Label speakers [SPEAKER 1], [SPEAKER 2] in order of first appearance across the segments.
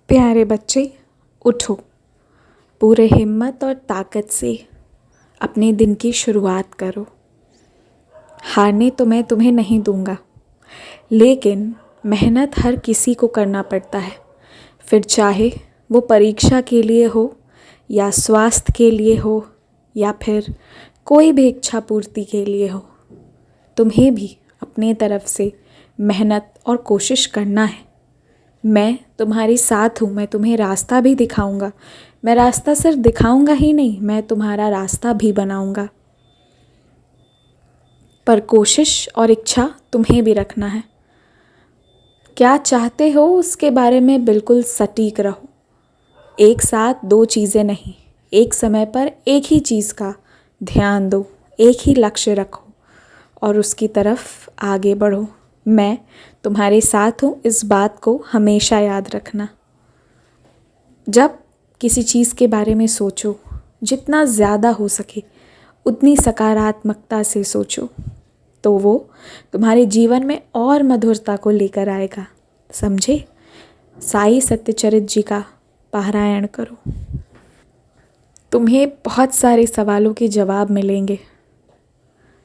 [SPEAKER 1] प्यारे बच्चे, उठो। पूरे हिम्मत और ताकत से अपने दिन की शुरुआत करो। हारने तो मैं तुम्हें नहीं दूंगा, लेकिन मेहनत हर किसी को करना पड़ता है। फिर चाहे वो परीक्षा के लिए हो, या स्वास्थ्य के लिए हो, या फिर कोई भी इच्छा पूर्ति के लिए हो। तुम्हें भी अपने तरफ से मेहनत और कोशिश करना है। मैं तुम्हारी साथ हूँ। मैं तुम्हें रास्ता भी दिखाऊंगा। मैं रास्ता सिर्फ दिखाऊंगा ही नहीं, मैं तुम्हारा रास्ता भी बनाऊंगा। पर कोशिश और इच्छा तुम्हें भी रखना है। क्या चाहते हो उसके बारे में बिल्कुल सटीक रहो। एक साथ दो चीज़ें नहीं, एक समय पर एक ही चीज़ का ध्यान दो, एक ही लक्ष्य रखो और उसकी तरफ आगे बढ़ो। मैं तुम्हारे साथ हूँ, इस बात को हमेशा याद रखना। जब किसी चीज़ के बारे में सोचो, जितना ज़्यादा हो सके उतनी सकारात्मकता से सोचो, तो वो तुम्हारे जीवन में और मधुरता को लेकर आएगा। समझे? साईं सत्यचरित जी का पारायण करो। तुम्हें बहुत सारे सवालों के जवाब मिलेंगे।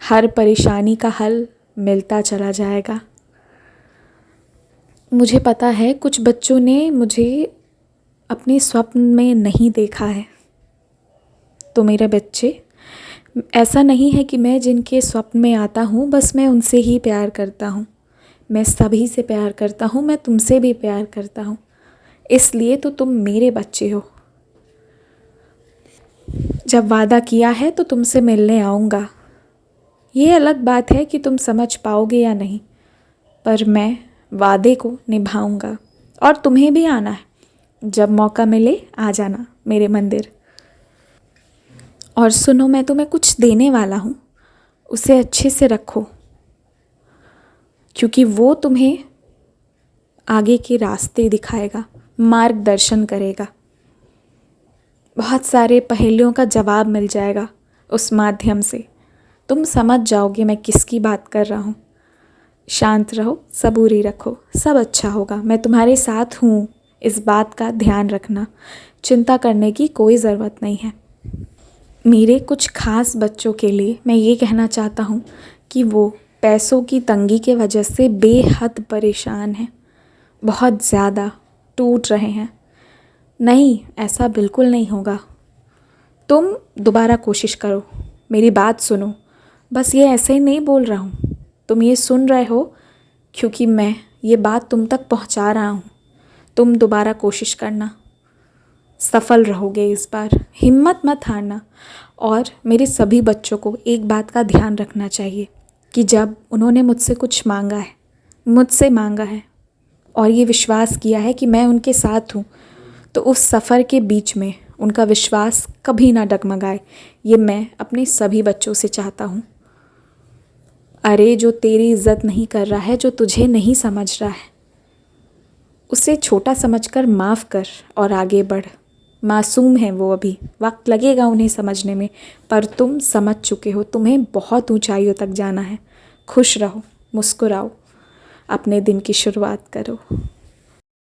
[SPEAKER 1] हर परेशानी का हल मिलता चला जाएगा। मुझे पता है कुछ बच्चों ने मुझे अपने स्वप्न में नहीं देखा है। तो मेरे बच्चे, ऐसा नहीं है कि मैं जिनके स्वप्न में आता हूँ बस मैं उनसे ही प्यार करता हूँ। मैं सभी से प्यार करता हूँ, मैं तुमसे भी प्यार करता हूँ। इसलिए तो तुम मेरे बच्चे हो। जब वादा किया है तो तुमसे मिलने आऊँगा। ये अलग बात है कि तुम समझ पाओगे या नहीं, पर मैं वादे को निभाऊंगा। और तुम्हें भी आना है। जब मौका मिले आ जाना मेरे मंदिर। और सुनो, मैं तुम्हें कुछ देने वाला हूँ, उसे अच्छे से रखो, क्योंकि वो तुम्हें आगे के रास्ते दिखाएगा, मार्गदर्शन करेगा। बहुत सारे पहेलियों का जवाब मिल जाएगा उस माध्यम से। तुम समझ जाओगे मैं किसकी बात कर रहा हूँ। शांत रहो, सबूरी रखो, सब अच्छा होगा। मैं तुम्हारे साथ हूँ, इस बात का ध्यान रखना। चिंता करने की कोई ज़रूरत नहीं है। मेरे कुछ खास बच्चों के लिए मैं ये कहना चाहता हूँ कि वो पैसों की तंगी के वजह से बेहद परेशान हैं, बहुत ज़्यादा टूट रहे हैं। नहीं, ऐसा बिल्कुल नहीं होगा। तुम दोबारा कोशिश करो, मेरी बात सुनो। बस ये ऐसे ही नहीं बोल रहा हूँ, तुम ये सुन रहे हो क्योंकि मैं ये बात तुम तक पहुँचा रहा हूँ। तुम दोबारा कोशिश करना, सफल रहोगे इस बार। हिम्मत मत हारना। और मेरे सभी बच्चों को एक बात का ध्यान रखना चाहिए कि जब उन्होंने मुझसे कुछ मुझसे मांगा है और ये विश्वास किया है कि मैं उनके साथ हूँ, तो उस सफ़र के बीच में उनका विश्वास कभी ना डगमगाए। ये मैं अपने सभी बच्चों से चाहता हूँ। अरे, जो तेरी इज़्ज़त नहीं कर रहा है, जो तुझे नहीं समझ रहा है, उसे छोटा समझकर माफ़ कर और आगे बढ़। मासूम है वो, अभी वक्त लगेगा उन्हें समझने में, पर तुम समझ चुके हो। तुम्हें बहुत ऊंचाइयों तक जाना है। खुश रहो, मुस्कुराओ, अपने दिन की शुरुआत करो।